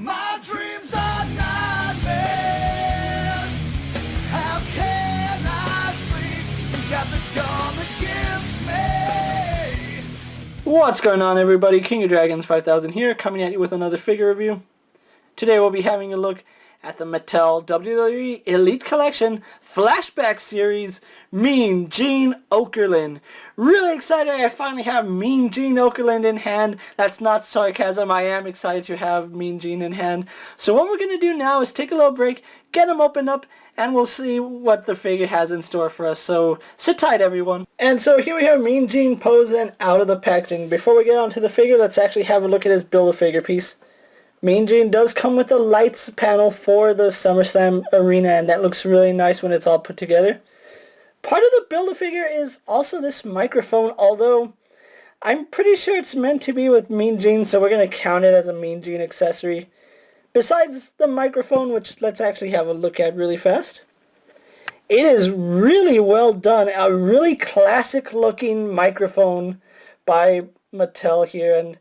My dreams are nightmares. How can I sleep? You got the gun against me. What's going on, everybody? King of Dragons 5000 here, coming at you with another figure review. Today we'll be having a look at the Mattel WWE Elite Collection Flashback Series Mean Gene Okerlund. Really excited I finally have Mean Gene Okerlund in hand. That's not sarcasm, I am excited to have Mean Gene in hand. So what we're going to do now is take a little break, get him opened up, and we'll see what the figure has in store for us. So sit tight, everyone. And so here we have Mean Gene posed and out of the packaging. Before we get on to the figure, let's actually have a look at his Build-A-Figure piece. Mean Gene does come with the lights panel for the SummerSlam arena, and that looks really nice when it's all put together. Part of the Build-A-Figure is also this microphone, although I'm pretty sure it's meant to be with Mean Gene, so we're going to count it as a Mean Gene accessory. Besides the microphone, which let's actually have a look at really fast. It is really well done, a really classic looking microphone by Mattel here, and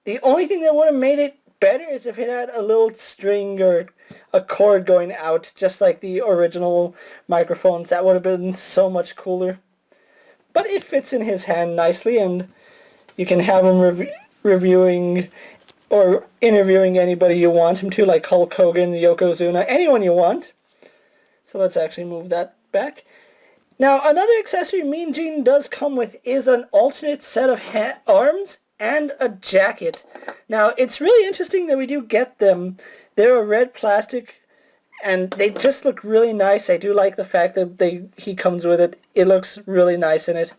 the only thing that would have made it better is if it had a little string or a cord going out, just like the original microphones. That would have been so much cooler. But it fits in his hand nicely, and you can have him reviewing or interviewing anybody you want him to, like Hulk Hogan, Yokozuna, anyone you want. So let's actually move that back. Now, another accessory Mean Gene does come with is an alternate set of arms and a jacket. Now, it's really interesting that we do get them. They're a red plastic, and they just look really nice. I do like the fact that he comes with it. It looks really nice in it.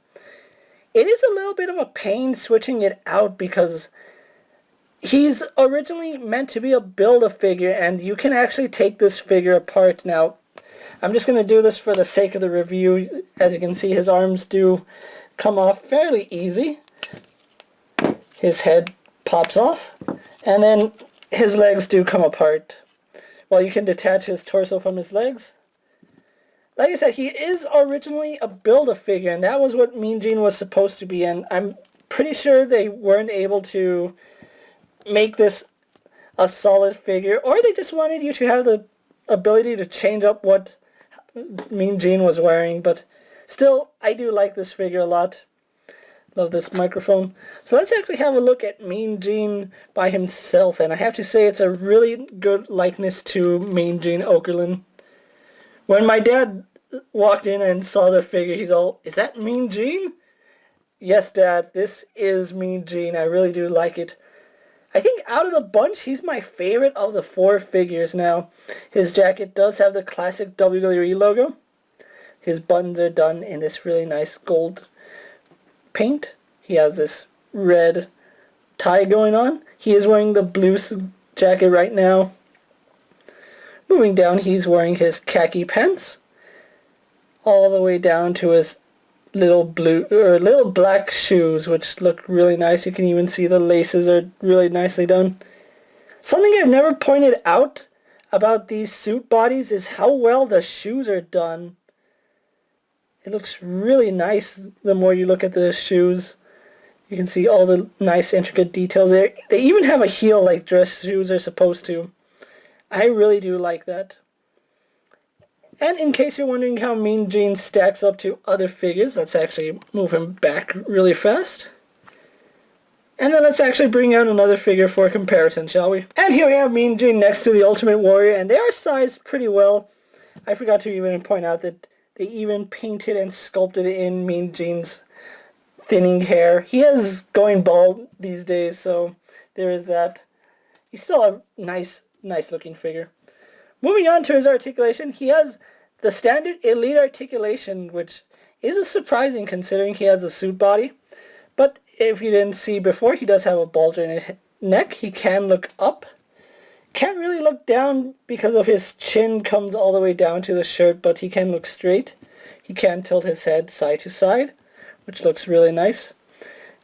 It is a little bit of a pain switching it out because he's originally meant to be a Build-A-Figure, and you can actually take this figure apart. Now, I'm just going to do this for the sake of the review. As you can see, his arms do come off fairly easy. His head pops off, and then his legs do come apart. Well, you can detach his torso from his legs. Like I said, he is originally a Build-A-Figure, and that was what Mean Gene was supposed to be, and I'm pretty sure they weren't able to make this a solid figure, or they just wanted you to have the ability to change up what Mean Gene was wearing, but still, I do like this figure a lot. Love this microphone. So let's actually have a look at Mean Gene by himself, and I have to say it's a really good likeness to Mean Gene Okerlund. When my dad walked in and saw the figure, he's all, "Is that Mean Gene?" Yes, Dad, this is Mean Gene. I really do like it. I think out of the bunch, he's my favorite of the four figures now. His jacket does have the classic WWE logo. His buttons are done in this really nice gold paint. He has this red tie going on. He is wearing the blue jacket right now. Moving down, he's wearing his khaki pants all the way down to his little black shoes, which look really nice. You can even see the laces are really nicely done. Something I've never pointed out about these suit bodies is how well the shoes are done. It looks really nice the more you look at the shoes. You can see all the nice intricate details there. They even have a heel like dress shoes are supposed to. I really do like that. And in case you're wondering how Mean Gene stacks up to other figures, let's actually move him back really fast. And then let's actually bring out another figure for comparison, shall we? And here we have Mean Gene next to the Ultimate Warrior, and they are sized pretty well. I forgot to even point out that they even painted and sculpted in Mean Gene's thinning hair. He is going bald these days, so there is that. He's still a nice looking figure. Moving on to his articulation, he has the standard Elite articulation, which is surprising considering he has a suit body. But if you didn't see before, he does have a bulge in his neck. He can look up. Can't really look down because of his chin comes all the way down to the shirt, but he can look straight. He can tilt his head side to side, which looks really nice.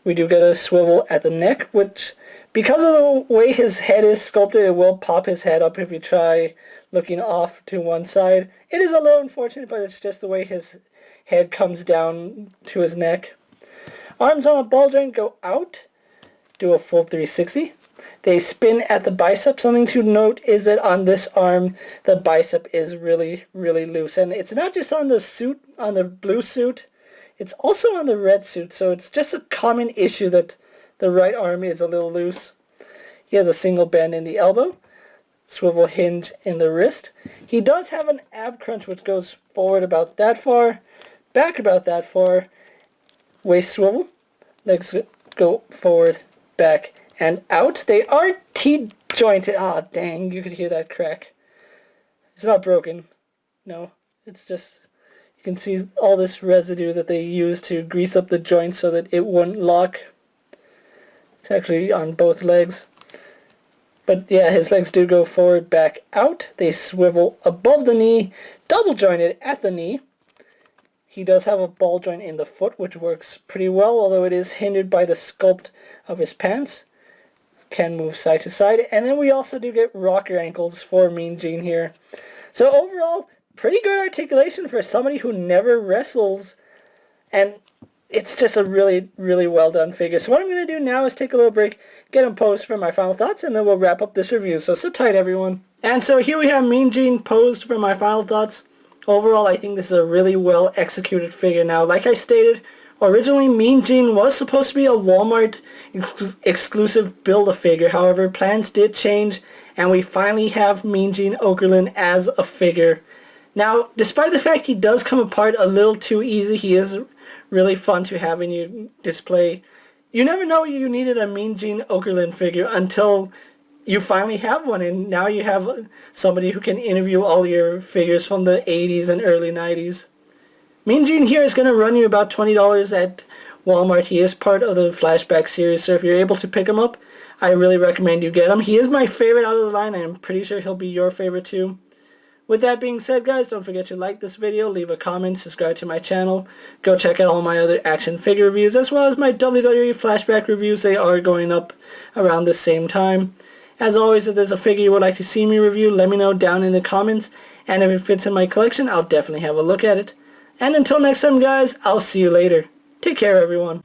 We do get a swivel at the neck, which, because of the way his head is sculpted, it will pop his head up if you try looking off to one side. It is a little unfortunate, but it's just the way his head comes down to his neck. Arms on a ball joint go out, do a full 360. They spin at the bicep. Something to note is that on this arm, the bicep is really, really loose. And it's not just on the suit, on the blue suit, it's also on the red suit. So it's just a common issue that the right arm is a little loose. He has a single bend in the elbow, swivel hinge in the wrist. He does have an ab crunch which goes forward about that far, back about that far, waist swivel, legs go forward, back, and out. They are T-jointed. Ah, dang, you could hear that crack. It's not broken. No, it's just, you can see all this residue that they use to grease up the joints so that it wouldn't lock. It's actually on both legs. But yeah, his legs do go forward, back, out. They swivel above the knee, double jointed at the knee. He does have a ball joint in the foot, which works pretty well, although it is hindered by the sculpt of his pants. Can move side to side. And then we also do get rocker ankles for Mean Gene here. So overall, pretty good articulation for somebody who never wrestles. And it's just a really, really well done figure. So what I'm going to do now is take a little break, get him posed for my final thoughts, and then we'll wrap up this review. So sit tight, everyone. And so here we have Mean Gene posed for my final thoughts. Overall, I think this is a really well executed figure. Now, like I stated, originally Mean Gene was supposed to be a Walmart exclusive Build-A-Figure. However, plans did change, and we finally have Mean Gene Okerlund as a figure. Now, despite the fact he does come apart a little too easy, he is really fun to have in your display. You never know you needed a Mean Gene Okerlund figure until you finally have one, and now you have somebody who can interview all your figures from the 80s and early 90s. Mean Gene here is going to run you about $20 at Walmart. He is part of the Flashback series, so if you're able to pick him up, I really recommend you get him. He is my favorite out of the line. I am pretty sure he'll be your favorite too. With that being said, guys, don't forget to like this video, leave a comment, subscribe to my channel. Go check out all my other action figure reviews, as well as my WWE Flashback reviews. They are going up around the same time. As always, if there's a figure you would like to see me review, let me know down in the comments. And if it fits in my collection, I'll definitely have a look at it. And until next time, guys, I'll see you later. Take care, everyone.